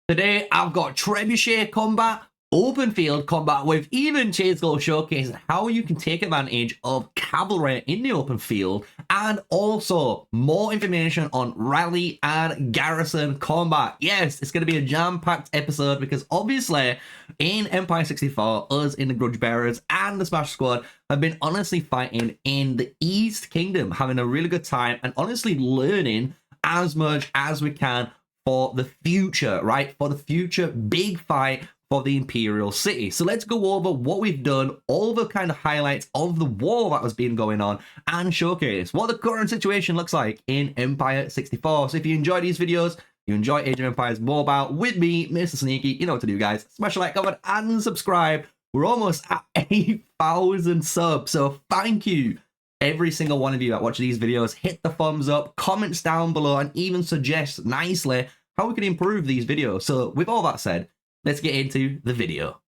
Today, I've got Trebuchet combat, open field combat with even Chase-Go showcasing how you can take advantage of Cavalry in the open field, and also more information on Rally and Garrison combat. Yes, it's going to be a jam-packed episode because obviously in Empire 64, us in the Grudge Bearers and the Smash Squad have been honestly fighting in the East Kingdom, having a really good time and honestly learning as much as we can for the future, right? For the future big fight for the Imperial City. So let's go over what we've done, all the kind of highlights of the war that has been going on, and showcase what the current situation looks like in Empire 64. So if you enjoy these videos, you enjoy Age of Empires Mobile with me, MrSneakyy, you know what to do, guys. Smash a like, comment, and subscribe. We're almost at 8,000 subs, so thank you every single one of you that watch these videos. Hit the thumbs up, comments down below, and even suggest nicely how we can improve these videos. So with all that said, let's get into the video.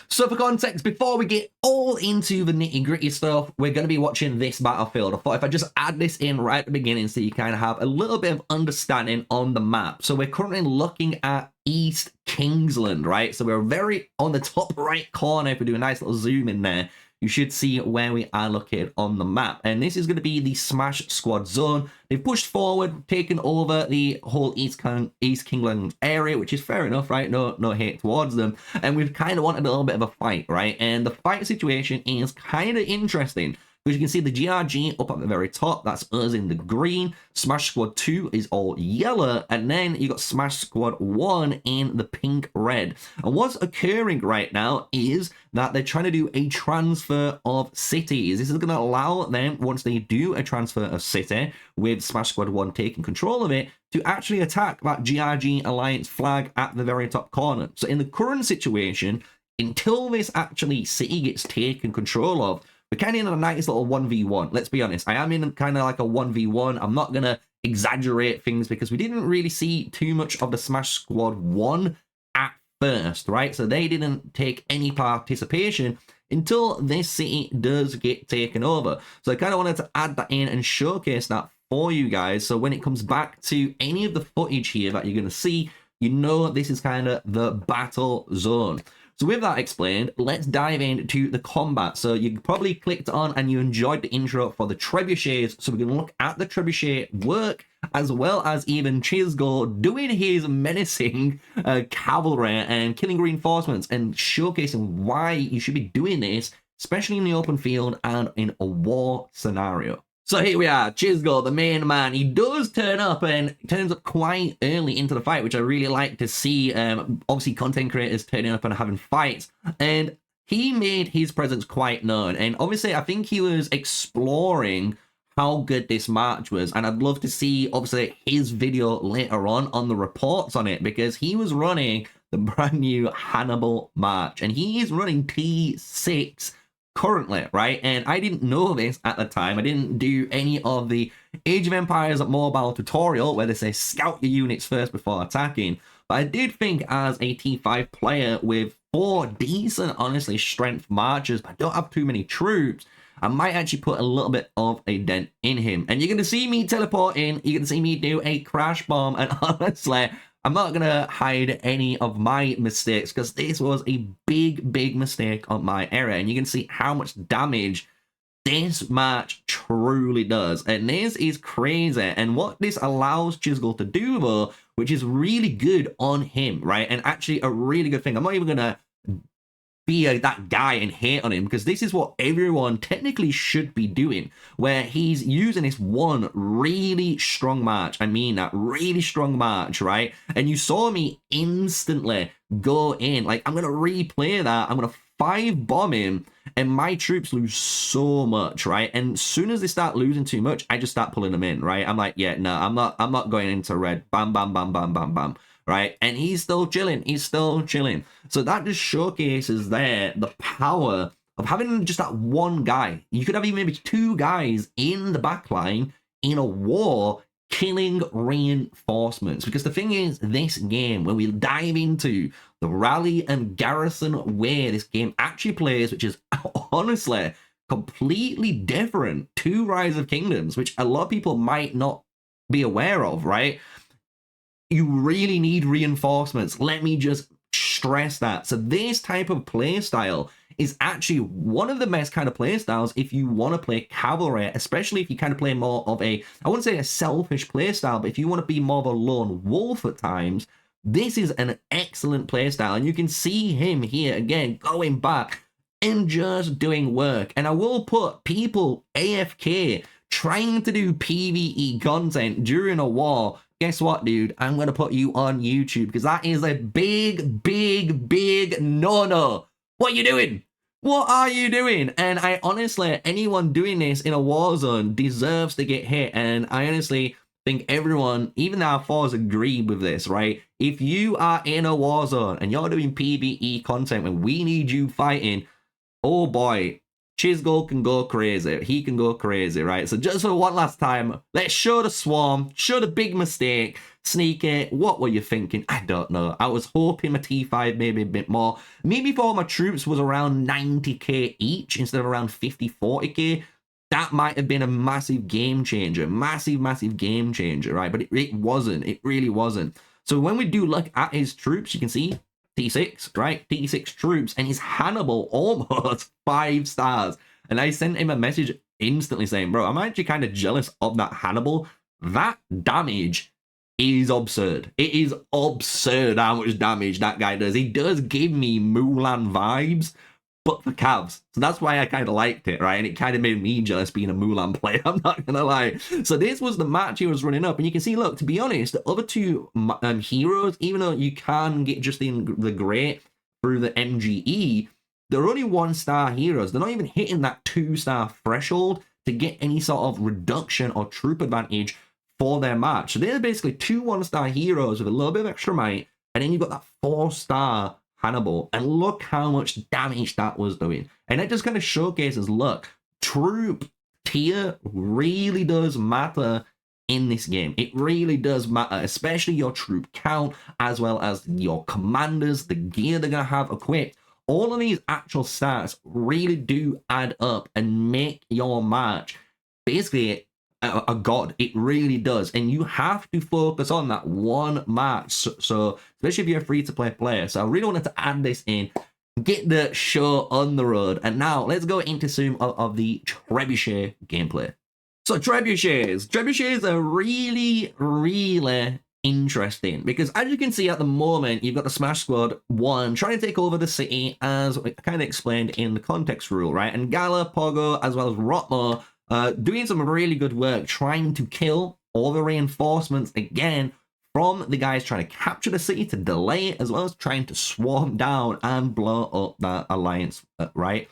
So for context, before we get all into the nitty-gritty stuff, we're going to be watching this battlefield. I thought if I just add this in right at the beginning so you kind of have a little bit of understanding on the map. So we're currently looking at East Kingsland, right? So we're very on the top right corner. If we do a nice little zoom in there, you should see where we are located on the map. And this is going to be the Smash Squad zone. They've pushed forward, taken over the whole East Kingland area, which is fair enough, right? No hate towards them. And we've kind of wanted a little bit of a fight, right? And the fight situation is kind of interesting, because you can see the GRG up at the very top. That's us in the green. Smash Squad 2 is all yellow. And then you got Smash Squad 1 in the pink red. And what's occurring right now is that they're trying to do a transfer of cities. This is going to allow them, once they do a transfer of city, with Smash Squad 1 taking control of it, to actually attack that GRG Alliance flag at the very top corner. So in the current situation, until this actually city gets taken control of, we're kind of in a nice little 1v1. Let's be honest. I am in kind of like a 1v1. I'm not going to exaggerate things because we didn't really see too much of the Smash Squad 1 at first, right? So they didn't take any participation until this city does get taken over. So I kind of wanted to add that in and showcase that for you guys. So when it comes back to any of the footage here that you're going to see, you know this is kind of the battle zone. So with that explained, let's dive into the combat. So you probably clicked on and you enjoyed the intro for the Trebuchets. So we're going to look at the Trebuchet work, as well as even Chase-Go doing his menacing cavalry and killing reinforcements, and showcasing why you should be doing this, especially in the open field and in a war scenario. So here we are, Chase-Go, the main man. He does turn up, and turns up quite early into the fight, which I really like to see. Obviously, content creators turning up and having fights. And he made his presence quite known. And obviously, I think he was exploring how good this march was. And I'd love to see, obviously, his video later on the reports on it, because he was running the brand new Hannibal March. And he is running T6 currently, right? And I didn't know this at the time. I didn't do any of the Age of Empires mobile tutorial where they say scout your units first before attacking. But I did think, as a T5 player with 4 decent, honestly, strength marchers, but don't have too many troops, I might actually put a little bit of a dent in him. And you're going to see me teleport in, you're going to see me do a crash bomb, and honestly, I'm not going to hide any of my mistakes, because this was a big mistake on my area. And you can see how much damage this match truly does. And this is crazy. And what this allows Chase-Go to do, though, which is really good on him, right? And actually a really good thing. I'm not even going to be that guy and hate on him, because this is what everyone technically should be doing, where he's using this one really strong march. I mean that really strong march, right? And you saw me instantly go in, like, I'm gonna replay that, I'm gonna 5 bomb him, and my troops lose so much, right? And as soon as they start losing too much, I just start pulling them in, right? I'm like, yeah, no, I'm not going into red. Bam, bam, bam, bam, bam, bam. Right, and he's still chilling. So that just showcases there the power of having just that one guy. You could have even maybe 2 guys in the backline in a war killing reinforcements. Because the thing is, this game, when we dive into the Rally and Garrison way this game actually plays, which is honestly completely different to Rise of Kingdoms, which a lot of people might not be aware of, right? you really need reinforcements. Let me just stress that. So this type of play style is actually one of the best kind of play styles if you want to play Cavalry, especially if you kind of play more of a, I wouldn't say a selfish play style, but if you want to be more of a lone wolf at times, this is an excellent play style. And you can see him here again going back and just doing work. And I will put people AFK trying to do PvE content during a war. Guess what, dude? I'm going to put you on YouTube because that is a big, big, big no-no. What are you doing? What are you doing? And I honestly, anyone doing this in a war zone deserves to get hit. And I honestly think everyone, even our fours, agree with this, right? If you are in a war zone and you're doing PvE content when we need you fighting, oh boy, Chisgo can go crazy. He can go crazy, right? So just for one last time, let's show the swarm, show the big mistake. Sneaky, what were you thinking? I don't know. I was hoping my T5 maybe a bit more. Maybe for my troops was around 90k each instead of around 50, 40k. That might have been a massive game changer. Massive, massive game changer, right? But it wasn't. It really wasn't. So when we do look at his troops, you can see T6, right? T6 troops, and he's Hannibal almost 5 stars. And I sent him a message instantly saying, bro, I'm actually kind of jealous of that Hannibal. That damage is absurd. It is absurd how much damage that guy does. He does give me Mulan vibes, but for Cavs. So that's why I kind of liked it, right? And it kind of made me jealous being a Mulan player, I'm not going to lie. So this was the match he was running up. And you can see, look, to be honest, the other two heroes, even though you can get just in the great through the MGE, they're only 1-star heroes. They're not even hitting that 2-star threshold to get any sort of reduction or troop advantage for their match. So they're basically 2 1-star heroes with a little bit of extra might. And then you've got that 4-star Hannibal, and look how much damage that was doing. And it just kind of showcases, look, troop tier really does matter in this game. It really does matter, especially your troop count, as well as your commanders, the gear they're going to have equipped. All of these actual stats really do add up and make your match basically a god. It really does, and you have to focus on that one match. So especially if you're a free-to-play player. So I really wanted to add this in, get the show on the road. And now let's go into some of the Trebuchet gameplay. So Trebuchets are really, really interesting because, as you can see at the moment, you've got the Smash Squad 1 trying to take over the city, as I kind of explained in the context rule, right? And Gala, Pogo, as well as Rotmo doing some really good work trying to kill all the reinforcements again from the guys trying to capture the city to delay it, as well as trying to swarm down and blow up that alliance, right?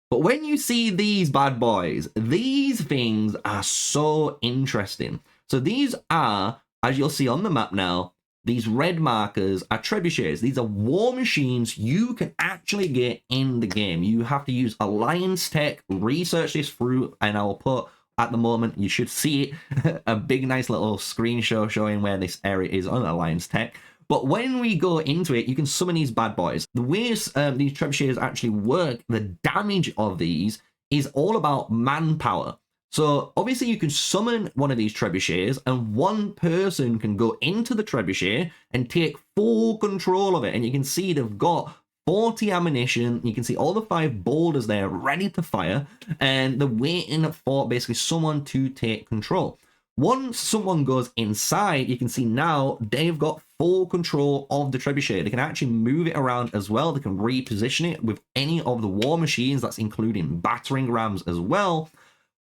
But when you see these bad boys, these things are so interesting. So these are, as you'll see on the map now, these red markers are trebuchets. These are war machines you can actually get in the game. You have to use Alliance Tech, research this through, and I'll put, at the moment, you should see it, a big nice little screenshot showing where this area is on Alliance Tech. But when we go into it, you can summon these bad boys. The way these trebuchets actually work, the damage of these is all about manpower. So obviously you can summon one of these trebuchets, and one person can go into the trebuchet and take full control of it. And you can see they've got 40 ammunition. You can see all the 5 boulders there ready to fire, and they're waiting for basically someone to take control. Once someone goes inside, you can see now they've got full control of the trebuchet. They can actually move it around as well. They can reposition it with any of the war machines. That's including battering rams as well.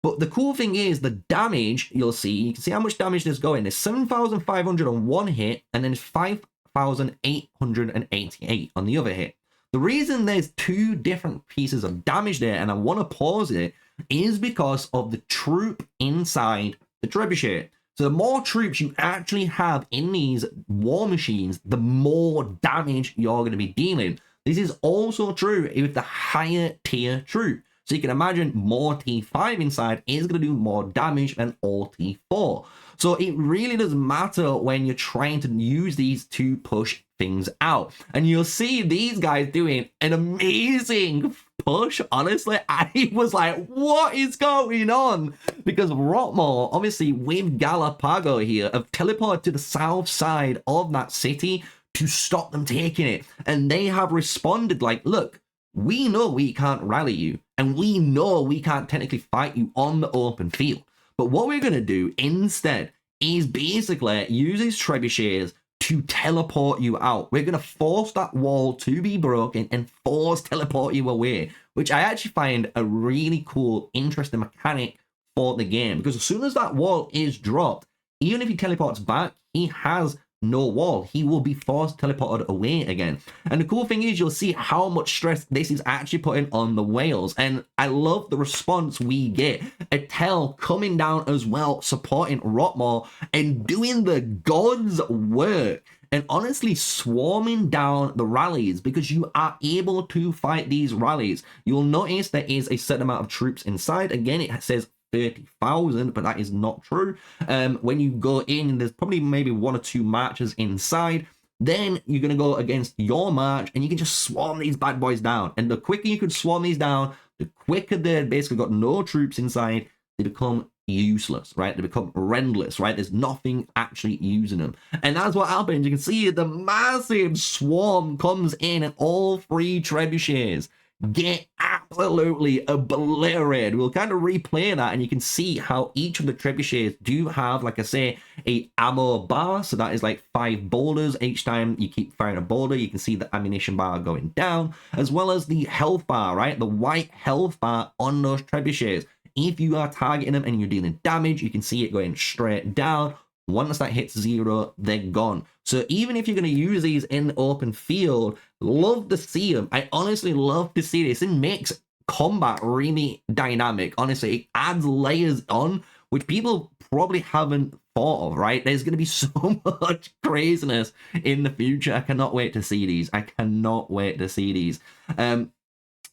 But the cool thing is the damage, you can see how much damage there's going. There's 7,500 on one hit, and then 5,888 on the other hit. The reason there's 2 different pieces of damage there, and I want to pause it, is because of the troop inside the trebuchet. So the more troops you actually have in these war machines, the more damage you're going to be dealing. This is also true with the higher tier troop. So you can imagine more T5 inside is going to do more damage than all T4. So it really does matter when you're trying to use these to push things out. And you'll see these guys doing an amazing push, honestly, I was like, what is going on? Because Rotmore, obviously with Galapago here, have teleported to the south side of that city to stop them taking it. And they have responded like, look, we know we can't rally you, and we know we can't technically fight you on the open field. But what we're going to do instead is basically use these trebuchets to teleport you out. We're going to force that wall to be broken and force teleport you away, which I actually find a really cool, interesting mechanic for the game. Because as soon as that wall is dropped, even if he teleports back, he has no wall. He will be forced teleported away again. And the cool thing is you'll see how much stress this is actually putting on the whales. And I love the response we get. Etel coming down as well, supporting Rotmore and doing the God's work. And honestly swarming down the rallies, because you are able to fight these rallies. You'll notice there is a certain amount of troops inside. Again, it says 30,000, but that is not true. When you go in, there's probably maybe 1 or 2 marchers inside. Then you're going to go against your march and you can just swarm these bad boys down. And the quicker you could swarm these down, the quicker they've basically got no troops inside, they become useless, right? They become rentless, right? There's nothing actually using them. And that's what happens. You can see the massive swarm comes in and all 3 trebuchets get absolutely obliterated. We'll kind of replay that and you can see how each of the trebuchets do have, like I say, a ammo bar. So that is like 5 boulders. Each time you keep firing a boulder, you can see the ammunition bar going down, as well as the health bar, right? The white health bar on those trebuchets. If you are targeting them and you're dealing damage, you can see it going straight down. Once that hits 0, they're gone. So even if you're going to use these in the open field, love to see them. I honestly love to see this. It makes combat really dynamic. Honestly, it adds layers on, which people probably haven't thought of, right? There's going to be so much craziness in the future. I cannot wait to see these. I cannot wait to see these.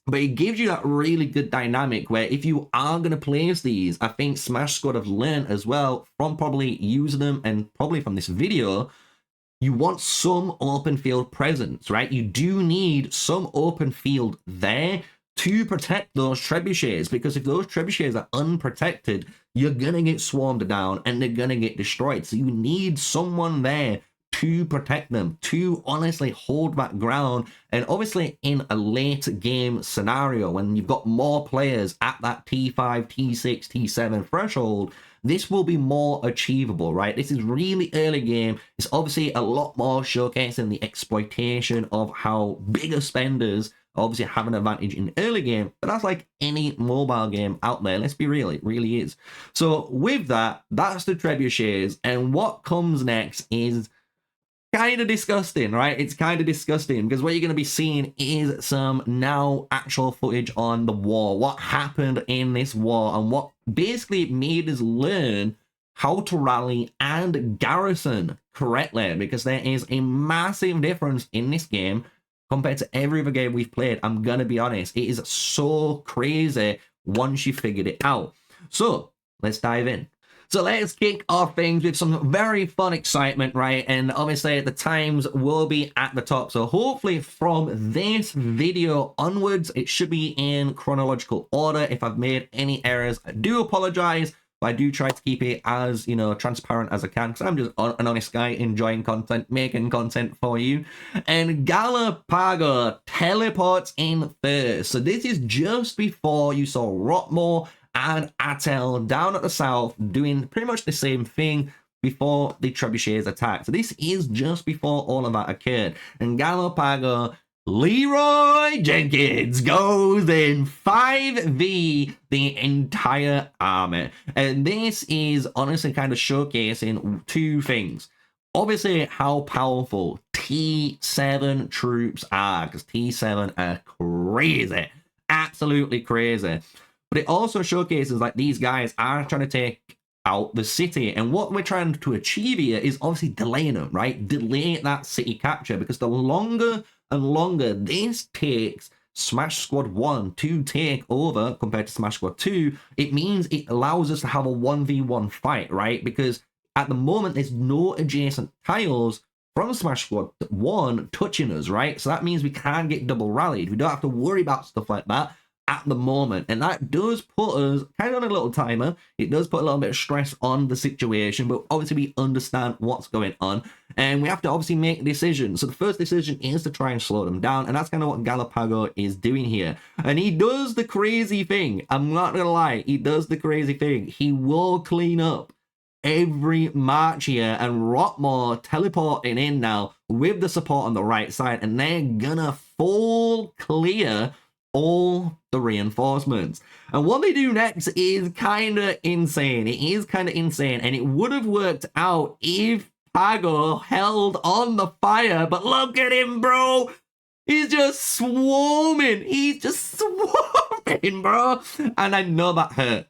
But it gives you that really good dynamic where if you are going to place these, I think Smash Squad have learned as well from probably using them and probably from this video, you want some open field presence, right? You do need some open field there to protect those trebuchets, because if those trebuchets are unprotected, you're going to get swarmed down and they're going to get destroyed. So you need someone there to protect them, to honestly hold that ground. And obviously in a late game scenario, when you've got more players at that T5, T6, T7 threshold, this will be more achievable, right? This is really early game. It's obviously a lot more showcasing the exploitation of how bigger spenders obviously have an advantage in early game, but that's like any mobile game out there. Let's be real, it really is. So with that, that's the trebuchets, and what comes next is kind of disgusting, right? It's kind of disgusting because what you're going to be seeing is some now actual footage on the war, what happened in this war, and what basically made us learn how to rally and garrison correctly, because there is a massive difference in this game compared to every other game we've played. I'm going to be honest, it is so crazy once you figured it out. So let's dive in. So let's kick off things with some very fun excitement, right? And obviously the times will be at the top. So hopefully from this video onwards, it should be in chronological order. If I've made any errors, I do apologize. But I do try to keep it as, you know, transparent as I can, because I'm just an honest guy enjoying content, making content for you. And Galapago teleports in first. So this is just before you saw Rotmore and Atel down at the south doing pretty much the same thing before the trebuchets attacked. So this is just before all of that occurred. And Galapago, Leroy Jenkins goes in 5v the entire army. And this is honestly kind of showcasing 2 things. Obviously how powerful T7 troops are, because T7 are crazy, absolutely crazy. But it also showcases like these guys are trying to take out the city, and what we're trying to achieve here is obviously delaying them, right? Delay that city capture, because the longer and longer this takes Smash Squad 1 to take over compared to Smash Squad 2, it means it allows us to have a 1v1 fight, right? Because at the moment there's no adjacent tiles from Smash Squad 1 touching us, right? So that means we can't get double rallied. We don't have to worry about stuff like that. at the moment. And that does put us kind of on a little timer. It does put a little bit of stress on the situation, but obviously we understand what's going on. And we have to obviously make decisions. So the first decision is to try and slow them down. And that's kind of what Galapago is doing here. And he does the crazy thing. I'm not going to lie. He does the crazy thing. He will clean up every march here, and Rockmore teleporting in now with the support on the right side, and they're gonna full clear all the reinforcements. And what they do next is kind of insane. It is kind of insane, and it would have worked out if Pago held on the fire, but look at him, bro. He's just swarming. He's just swarming, bro. And I know that hurt.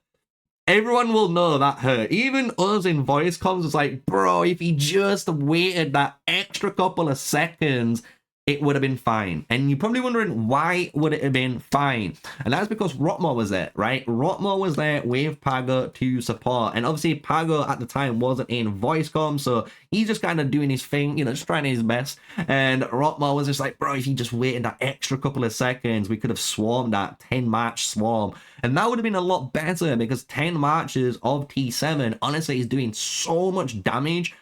Everyone will know that hurt. Even us in voice comms was like, bro, if he just waited that extra couple of seconds, it would have been fine. And you're probably wondering, why would it have been fine? And that's because Rockmore was there, right? Rockmore was there with Pago to support. And obviously, Pago at the time wasn't in voice comm, so he's just kind of doing his thing, you know, just trying his best. And Rockmore was just like, bro, if he just waited that extra couple of seconds, we could have swarmed that 10-match swarm. And that would have been a lot better, because 10 matches of T7, honestly, is doing so much damage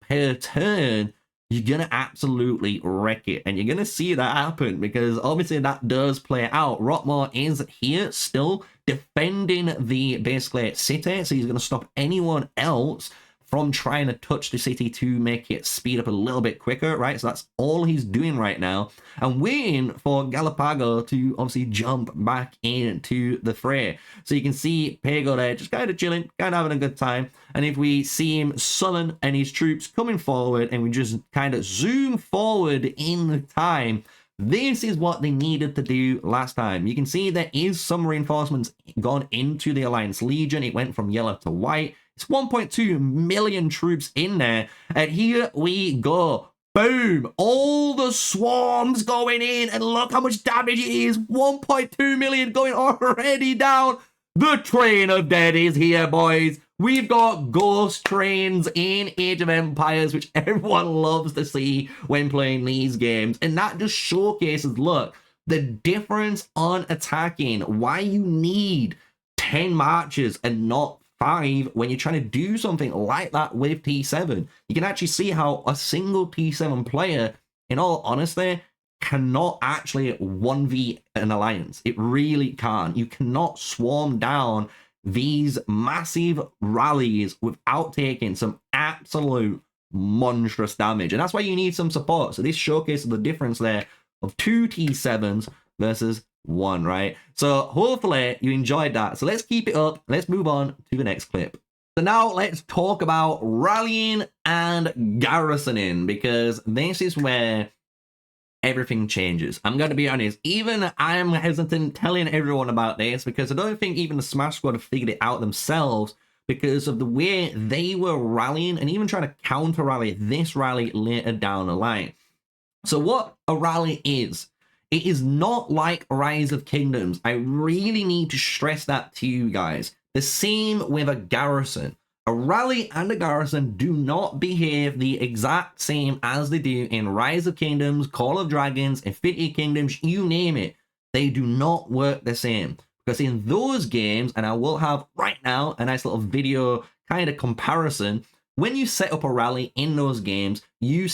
per turn. You're going to absolutely wreck it. And you're going to see that happen, because obviously that does play out. Rockmore is here still defending the basically city. So he's going to stop anyone else from trying to touch the city to make it speed up a little bit quicker, right? So that's all he's doing right now. And waiting for Galapago to obviously jump back into the fray. So you can see Pago there just kind of chilling, kind of having a good time. And if we see him summon and his troops coming forward, and we just kind of zoom forward in time, this is what they needed to do last time. You can see there is some reinforcements gone into the Alliance Legion. It went from yellow to white. It's 1.2 million troops in there. And here we go. Boom. All the swarms going in. And look how much damage it is. 1.2 million going already down. The train of dead is here, boys. We've got ghost trains in Age of Empires, which everyone loves to see when playing these games. And that just showcases, look, the difference on attacking. Why you need 10 marches and not 5 when you're trying to do something like that with T7. You can actually see how a single T7 player, in all honesty, cannot actually 1v an alliance. It really can't. You cannot swarm down these massive rallies without taking some absolute monstrous damage. And that's why you need some support. So this showcases the difference there of 2 T7s versus 1, right? So hopefully you enjoyed that. So let's keep it up. Let's move on to the next clip. So now let's talk about rallying and garrisoning, because this is where everything changes. I'm going to be honest, even I'm hesitant telling everyone about this, because I don't think even the Smash Squad have figured it out themselves, because of the way they were rallying and even trying to counter rally this rally later down the line. So what a rally is, it is not like Rise of Kingdoms. I really need to stress that to you guys. The same with a garrison. A rally and a garrison do not behave the exact same as they do in Rise of Kingdoms, Call of Dragons, Infinity Kingdoms, you name it. They do not work the same. Because in those games, and I will have right now a nice little video kind of comparison, when you set up a rally in those games, you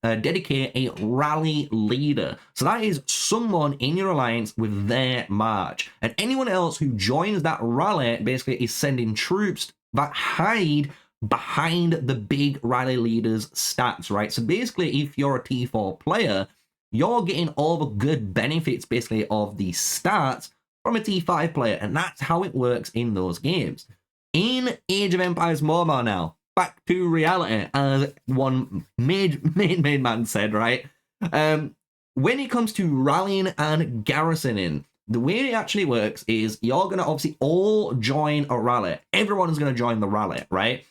dedicate a rally leader. So that is someone in your alliance with their march. And anyone else who joins that rally basically is sending troops that hide behind the big rally leader's stats, right? So basically, if you're a T4 player, you're getting all the good benefits basically of the stats from a T5 player. And that's how it works in those games. In Age of Empires Mobile now, back to reality, as one main man said, right? When it comes to rallying and garrisoning, the way it actually works is you're going to obviously all join a rally. Everyone is going to join the rally, right?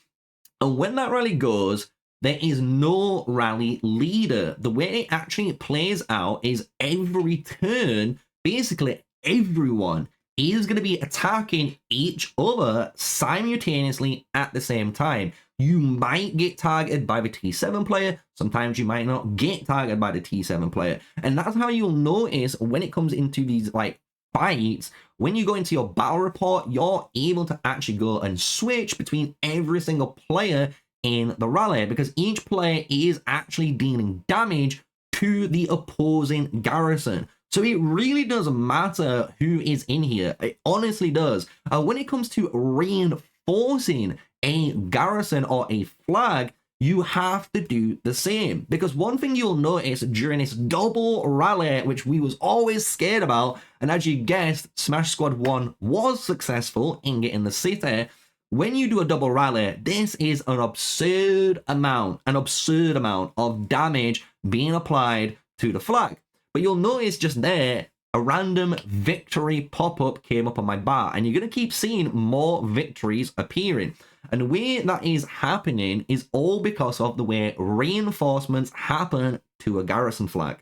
And when that rally goes, there is no rally leader. The way it actually plays out is every turn, basically everyone is going to be attacking each other simultaneously at the same time. You might get targeted by the T7 player. Sometimes you might not get targeted by the T7 player. And that's how you'll notice when it comes into these like fights, when you go into your battle report, you're able to actually go and switch between every single player in the rally, because each player is actually dealing damage to the opposing garrison. So it really doesn't matter who is in here. It honestly does. When it comes to reinforcing a garrison or a flag, you have to do the same, because one thing you'll notice during this double rally, which we was always scared about, and as you guessed, Smash Squad 1 was successful in getting the city. When you do a double rally, this is an absurd amount of damage being applied to the flag. But you'll notice just there, a random victory pop-up came up on my bar, and you're going to keep seeing more victories appearing. And the way that is happening is all because of the way reinforcements happen to a garrison flag.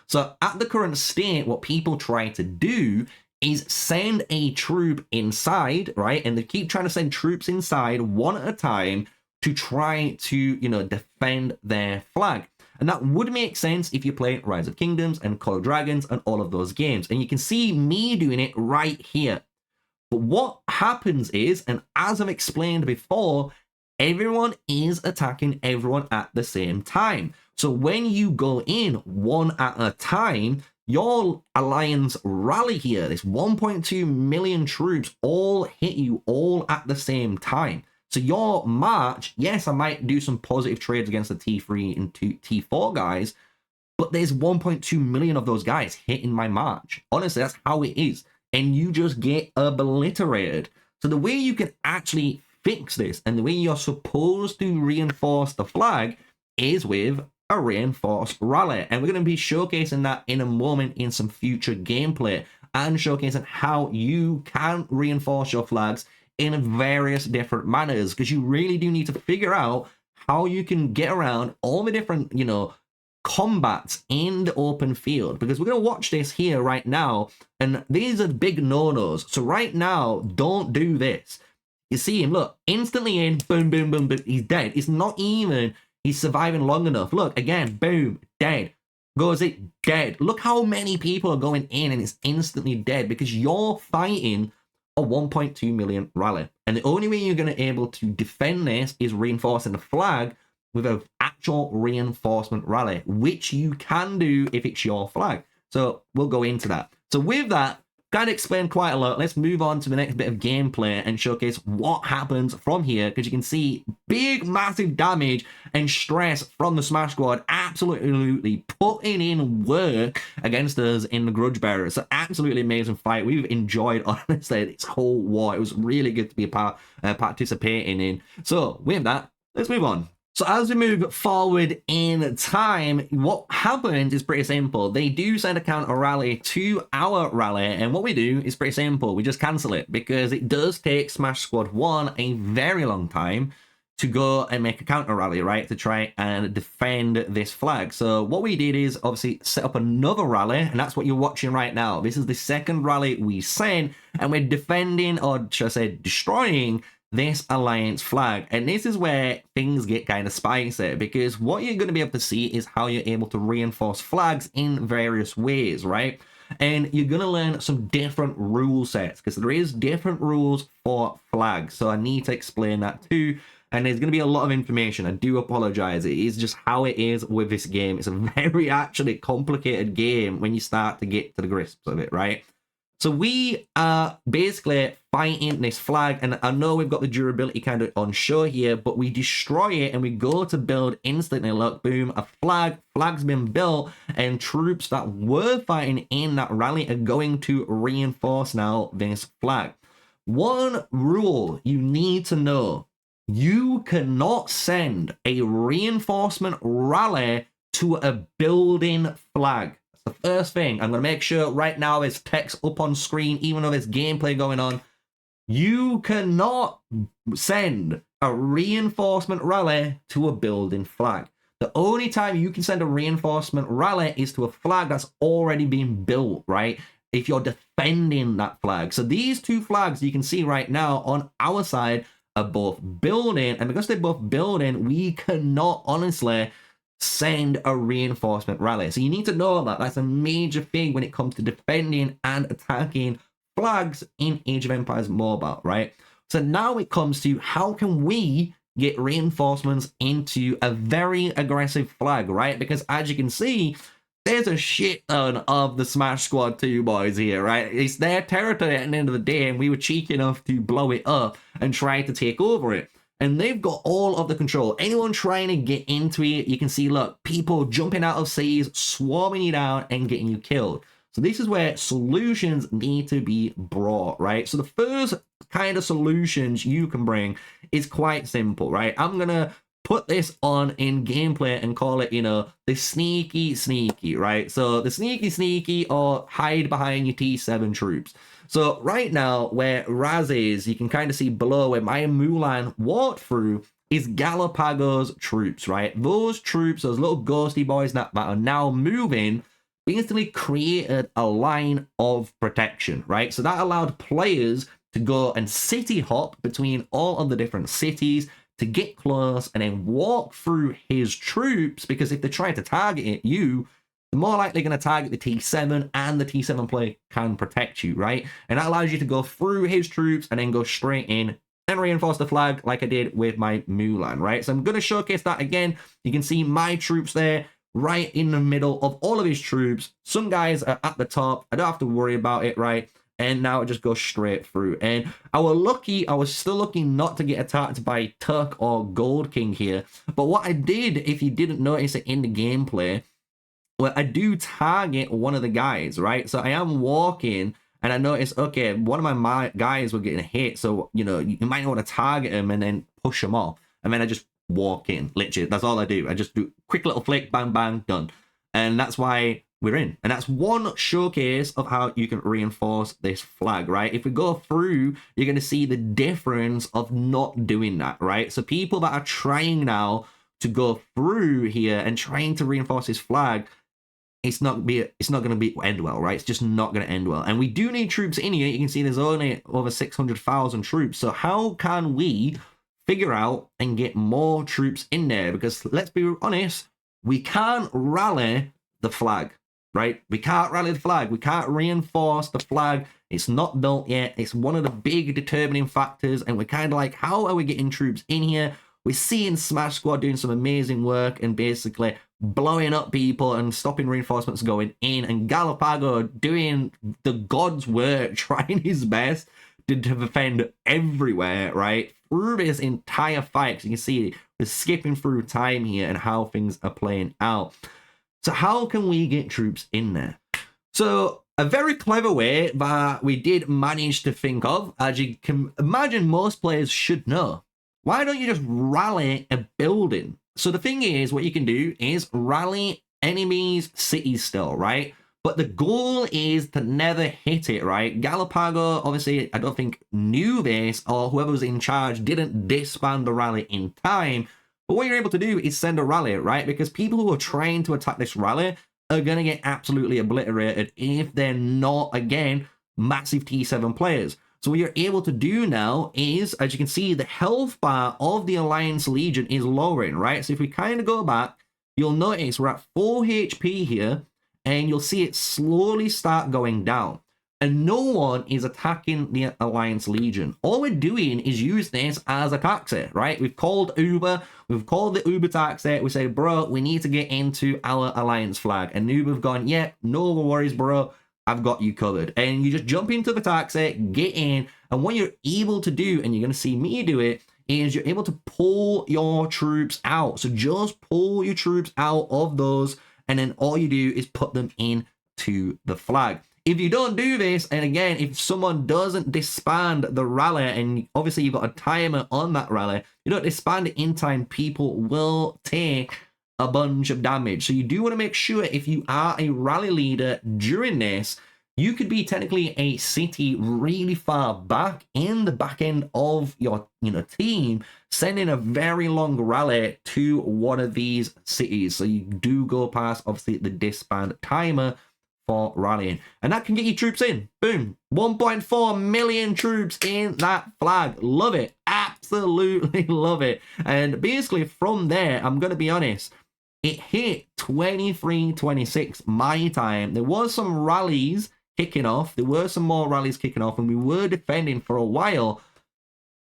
So at the current state, what people try to do is send a troop inside, right? And they keep trying to send troops inside one at a time to try to, you know, defend their flag. And that would make sense if you play Rise of Kingdoms and Call of Dragons and all of those games. And you can see me doing it right here. But what happens is, and as I've explained before, everyone is attacking everyone at the same time. So when you go in one at a time, your alliance rally here, this 1.2 million troops all hit you all at the same time. So your march, yes, I might do some positive trades against the T3 and T4 guys, but there's 1.2 million of those guys hitting my march. Honestly, that's how it is. And you just get obliterated. So the way you can actually fix this, and the way you're supposed to reinforce the flag, is with a reinforced rally. And we're going to be showcasing that in a moment in some future gameplay, and showcasing how you can reinforce your flags in various different manners, because you really do need to figure out how you can get around all the different, you know, combats in the open field. Because we're going to watch this here right now, and these are big no-nos. So right now, don't do this. You see him, look, instantly in, boom, boom, boom, boom, he's dead. It's not even, he's surviving long enough. Look, again, boom, dead. Goes it, dead. Look how many people are going in, and it's instantly dead, because you're fighting a 1.2 million rally. And the only way you're going to be able to defend this is reinforcing the flag with an actual reinforcement rally, which you can do if it's your flag. So we'll go into that. So with that, kind of explained quite a lot. Let's move on to the next bit of gameplay and showcase what happens from here, because you can see big, massive damage and stress from the Smash Squad absolutely putting in work against us in the Grudge Bearers. So absolutely amazing fight. We've enjoyed, honestly, this whole war. It was really good to be participating in. So with that, let's move on. So as we move forward in time, what happens is pretty simple. They do send a counter rally to our rally, and what we do is pretty simple. We just cancel it, because it does take Smash Squad 1 a very long time to go and make a counter rally, right, to try and defend this flag. So what we did is obviously set up another rally, and that's what you're watching right now. This is the second rally we sent, and we're defending, or should I say destroying, this alliance flag. And this is where things get kind of spicy, because what you're going to be able to see is how you're able to reinforce flags in various ways, right? And you're going to learn some different rule sets, because there is different rules for flags. So I need to explain that too. And there's going to be a lot of information. I do apologize. It is just how it is with this game. It's a very actually complicated game when you start to get to the grips of it, right? So we are basically fighting this flag, and I know we've got the durability kind of on show here, but we destroy it and we go to build instantly. Look, boom, a flag's been built, and troops that were fighting in that rally are going to reinforce now this flag. One rule you need to know: you cannot send a reinforcement rally to a building flag. The first thing I'm going to make sure right now is text up on screen, even though there's gameplay going on. You cannot send a reinforcement rally to a building flag. The only time you can send a reinforcement rally is to a flag that's already been built, right? If you're defending that flag. So these two flags you can see right now on our side are both building, and because they're both building, we cannot honestly send a reinforcement rally. So you need to know that that's a major thing when it comes to defending and attacking flags in Age of Empires Mobile, right? So now it comes to how can we get reinforcements into a very aggressive flag, right? Because as you can see, there's a shit ton of the Smash Squad 2 boys here, right? It's their territory at the end of the day, and we were cheeky enough to blow it up and try to take over it. And they've got all of the control. Anyone trying to get into it, you can see, look, people jumping out of seas, swarming you down and getting you killed. So this is where solutions need to be brought, right? So the first kind of solutions you can bring is quite simple, right? I'm going to put this on in gameplay and call it, you know, the sneaky, right? So the sneaky or hide behind your T7 troops. So right now where Raz is, you can kind of see below where my Mulan walked through is Galapagos troops, right? Those troops, those little ghosty boys that are now moving, basically created a line of protection, right? So that allowed players to go and city hop between all of the different cities to get close and then walk through his troops, because if they're trying to target you, they're more likely going to target the T7, and the T7 player can protect you, right? And that allows you to go through his troops and then go straight in and reinforce the flag like I did with my Mulan, right? So I'm going to showcase that again. You can see my troops there right in the middle of all of his troops. Some guys are at the top. I don't have to worry about it, right? And now it just goes straight through. And I was still lucky not to get attacked by Tuck or Gold King here. But what I did, if you didn't notice it in the gameplay, well, I do target one of the guys, right? So I am walking and I notice, okay, one of my guys were getting hit. So, you know, you might want to target him and then push him off. And then I just walk in, literally. That's all I do. I just do quick little flick, bang, bang, done. And that's why we're in. And that's one showcase of how you can reinforce this flag, right? If we go through, you're going to see the difference of not doing that, right? So people that are trying now to go through here and trying to reinforce this flag, it's not going to end well, right? It's just not going to end well. And we do need troops in here. You can see there's only over 600,000 troops. So how can we figure out and get more troops in there? Because let's be honest, we can't rally the flag, right? We can't rally the flag. We can't reinforce the flag. It's not built yet. It's one of the big determining factors. And we're kind of like, how are we getting troops in here? We're seeing Smash Squad doing some amazing work and basically blowing up people and stopping reinforcements going in. And Galapago doing the God's work, trying his best to defend everywhere, right? Through this entire fight. So you can see we're skipping through time here and how things are playing out. So how can we get troops in there? So a very clever way that we did manage to think of, as you can imagine most players should know, why don't you just rally a building? So the thing is, what you can do is rally enemies' cities still, right? But the goal is to never hit it, right? Galapago, obviously, I don't think knew this, or whoever was in charge didn't disband the rally in time. But what you're able to do is send a rally, right? Because people who are trying to attack this rally are going to get absolutely obliterated if they're not, again, massive T7 players. So what you're able to do now is, as you can see, the health bar of the Alliance Legion is lowering, right? So if we kind of go back, you'll notice we're at 4 HP here, and you'll see it slowly start going down. And no one is attacking the Alliance Legion. All we're doing is use this as a taxi, right? We've called Uber, we've called the Uber taxi, we say, bro, we need to get into our Alliance flag. And Uber've gone, yeah, no worries, bro, I've got you covered. And you just jump into the taxi, get in, and what you're able to do, and you're going to see me do it, is you're able to pull your troops out. So just pull your troops out of those, and then all you do is put them into the flag. If you don't do this, and again, if someone doesn't disband the rally, and obviously you've got a timer on that rally, you don't disband it in time, people will take a bunch of damage. So you do want to make sure if you are a rally leader during this, you could be technically a city really far back in the back end of your team, sending a very long rally to one of these cities. So you do go past, obviously, the disband timer for rallying. And that can get you troops in. Boom. 1.4 million troops in that flag. Love it. Absolutely love it. And basically from there, I'm going to be honest, it hit 23:26 my time. There was some rallies kicking off. There were some more rallies kicking off, and we were defending for a while,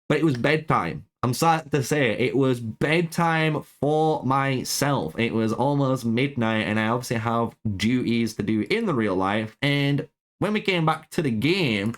but it was bedtime. I'm sad to say it was bedtime for myself. It was almost midnight, and I obviously have duties to do in the real life. And when we came back to the game,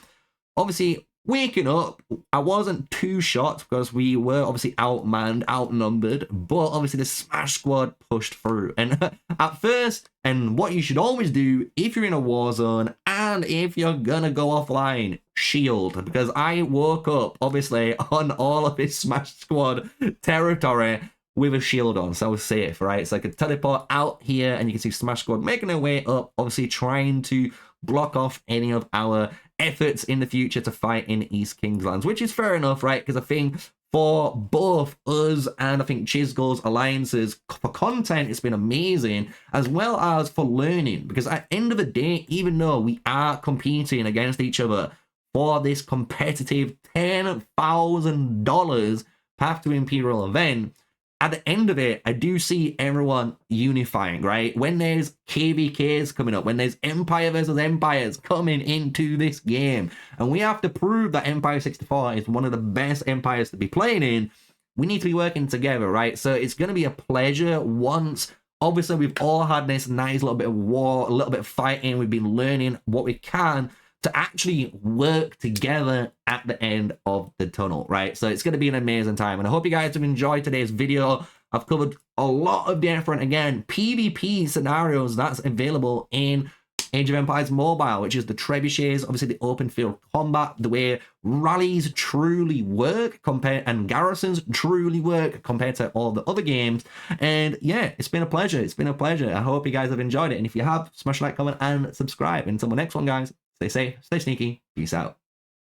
obviously waking up, I wasn't too shocked because we were obviously outmanned, outnumbered, but obviously the Smash Squad pushed through. And at first, and what you should always do if you're in a war zone and if you're gonna go offline, shield, because I woke up obviously on all of this Smash Squad territory with a shield on, so I was safe, right? So I could teleport out here and you can see Smash Squad making their way up, obviously trying to block off any of our efforts in the future to fight in East Kingslands, which is fair enough, right? Because I think for both us and I think Chisgo's alliances, for content, it's been amazing, as well as for learning, because at the end of the day, even though we are competing against each other for this competitive $10,000 Path to Imperial event, at the end of it, I do see everyone unifying, right? When there's KVKs coming up, when there's Empire versus Empires coming into this game, and we have to prove that Empire 64 is one of the best empires to be playing in, we need to be working together, right? So it's going to be a pleasure once, obviously, we've all had this nice little bit of war, a little bit of fighting, we've been learning what we can to actually work together at the end of the tunnel, right? So it's going to be an amazing time, and I hope you guys have enjoyed today's video. I've covered a lot of different, again, PvP scenarios that's available in Age of Empires Mobile, which is the Trebuchets, obviously the open field combat, the way rallies truly work compared, and garrisons truly work compared to all the other games. And yeah, it's been a pleasure. It's been a pleasure. I hope you guys have enjoyed it. And if you have, smash like, comment, and subscribe. Until the next one, guys, stay safe, stay sneaky. Peace out.